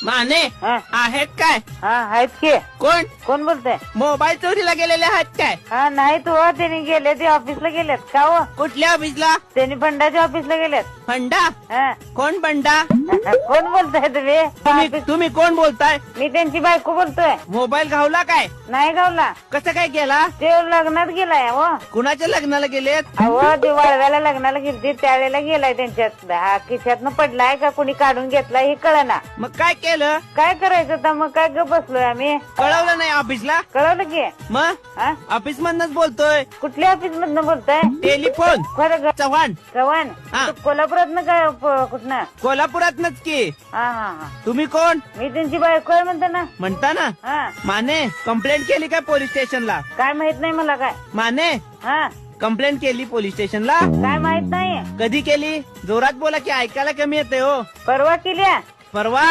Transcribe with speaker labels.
Speaker 1: माने
Speaker 2: हा
Speaker 1: आहेत काय?
Speaker 2: हा आहेत की.
Speaker 1: कोण?
Speaker 2: कोण बोलतंय?
Speaker 1: मोबाईल चोरीला गेलेले आहेत काय?
Speaker 2: हा नाही तू त्यांनी गेले ते ऑफिसला गेलेत का हो?
Speaker 1: कुठल्या ऑफिसला?
Speaker 2: त्यांनी बंडाच्या ऑफिसला गेलेत.
Speaker 1: बंडा?
Speaker 2: हा.
Speaker 1: कोण बंडा?
Speaker 2: कोण बोलताय तुम्ही?
Speaker 1: तुम्ही कोण बोलताय?
Speaker 2: मी त्यांची बायको बोलतोय.
Speaker 1: मोबाईल घावला काय?
Speaker 2: नाही गावला,
Speaker 1: कसं काय गेला?
Speaker 2: ते लग्नात गेलाय हो.
Speaker 1: कुणाच्या लग्नाला गेलेत?
Speaker 2: अहो ते वाळव्याला लग्नाला गेलती त्यावेळेला गेलाय त्यांच्यात. हा खिशातनं पडलाय का कुणी काढून घेतलाय हे कळना.
Speaker 1: मग काय केलं?
Speaker 2: काय करायचं तर मग काय गप बसलोय आम्ही.
Speaker 1: कळवलं नाही ऑफिसला?
Speaker 2: कळवलं की.
Speaker 1: मग
Speaker 2: हा
Speaker 1: ऑफिस मधनच बोलतोय.
Speaker 2: कुठल्या ऑफिस मधनं बोलताय?
Speaker 1: टेलिफोन
Speaker 2: खरं
Speaker 1: चव्हाण,
Speaker 2: चव्हाण
Speaker 1: हा.
Speaker 2: कोल्हापुरातनं काय कुठनं?
Speaker 1: कोल्हापुरातनच की.
Speaker 2: हा हा हा
Speaker 1: तुम्ही कोण
Speaker 2: मी त्यांची बायको आहे म्हणते ना.
Speaker 1: म्हणता ना?
Speaker 2: हा
Speaker 1: माने कंप्लेंट केली काय पोलीस स्टेशनला?
Speaker 2: काय माहित नाही मला काय.
Speaker 1: माने
Speaker 2: हा
Speaker 1: कंप्लेंट केली पोलीस स्टेशनला?
Speaker 2: काय माहित नाही.
Speaker 1: कधी केली? जोरात बोला की ऐकायला कमी येते हो.
Speaker 2: परवा केल्या.
Speaker 1: परवा